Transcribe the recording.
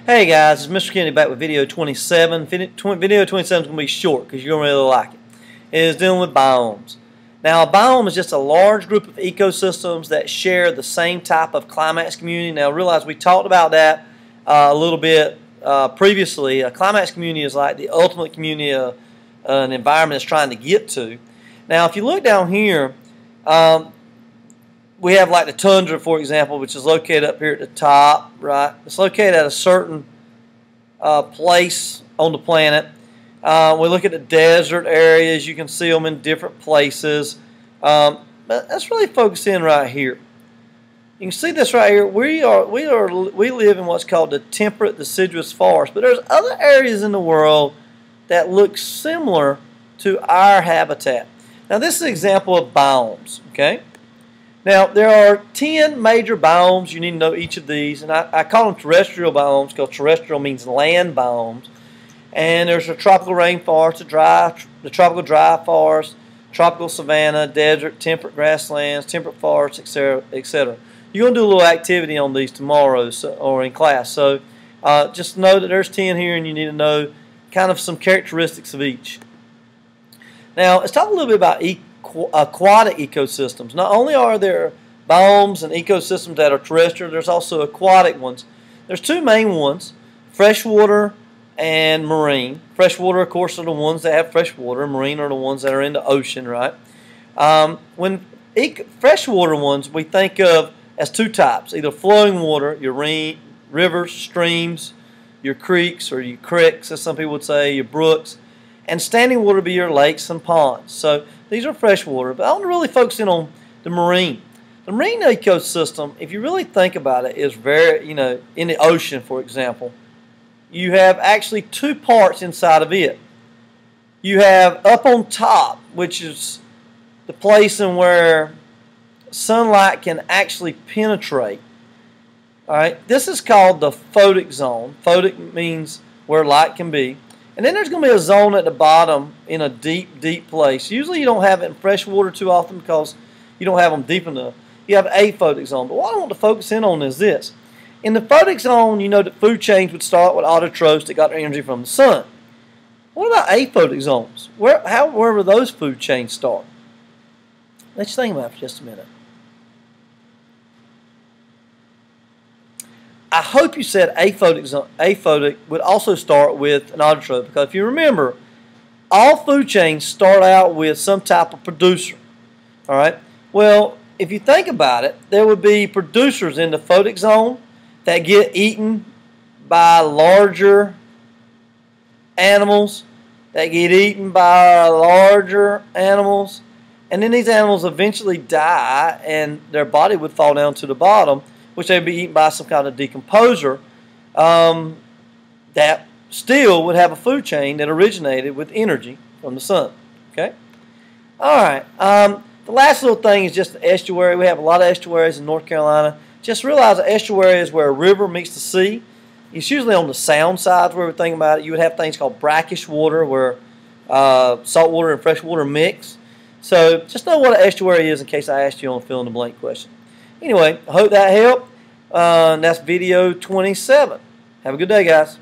Hey guys, it's Mr. Kennedy back with video 27. Video 27 is going to be short because you're going to really like it. It is dealing with biomes. Now, a biome is just a large group of ecosystems that share the same type of climax community. Now, realize we talked about that a little bit previously. A climax community is like the ultimate community an environment is trying to get to. Now, if you look down here, we have like the tundra, for example, which is located up here at the top, right? It's located at a certain place on the planet. We look at the desert areas. You can see them in different places. But let's really focus in right here. You can see this right here. We live in what's called the temperate deciduous forest, but there's other areas in the world that look similar to our habitat. Now, this is an example of biomes, okay? Now, there are 10 major biomes. You need to know each of these, and I call them terrestrial biomes because terrestrial means land biomes. And there's a tropical rainforest, the tropical dry forest, tropical savanna, desert, temperate grasslands, temperate forests, etc., etc. You're going to do a little activity on these tomorrow or in class. So just know that there's 10 here, and you need to know kind of some characteristics of each. Now, let's talk a little bit about aquatic ecosystems. Not only are there biomes and ecosystems that are terrestrial, there's also aquatic ones. There's two main ones, freshwater and marine. Freshwater, of course, are the ones that have fresh water. Marine are the ones that are in the ocean, right? When freshwater ones we think of as two types, either flowing water, your rivers, streams, your creeks or your creeks, as some people would say, your brooks, and standing water would be your lakes and ponds. So these are freshwater, but I want to really focus in on the marine. The marine ecosystem, if you really think about it, is very, in the ocean, for example, you have actually two parts inside of it. You have up on top, which is the place in where sunlight can actually penetrate. All right, this is called the photic zone. Photic means where light can be. And then there's going to be a zone at the bottom in a deep, deep place. Usually you don't have it in fresh water too often because you don't have them deep enough. You have a photic zone. But what I want to focus in on is this. In the photic zone, you know that food chains would start with autotrophs that got their energy from the sun. What about aphotic zones? Where will those food chains start? Let's think about it for just a minute. I hope you said aphotic would also start with an autotroph, because if you remember, all food chains start out with some type of producer. All right. Well, if you think about it, there would be producers in the photic zone that get eaten by larger animals, that get eaten by larger animals, and then these animals eventually die, and their body would fall down to the bottom, which they'd be eaten by some kind of decomposer that still would have a food chain that originated with energy from the sun. Okay? All right. The last little thing is just the estuary. We have a lot of estuaries in North Carolina. Just realize an estuary is where a river meets the sea. It's usually on the sound side where we're thinking about it. You would have things called brackish water where salt water and fresh water mix. So just know what an estuary is in case I asked you on a fill-in-the-blank question. Anyway, I hope that helped. That's video 27. Have a good day, guys.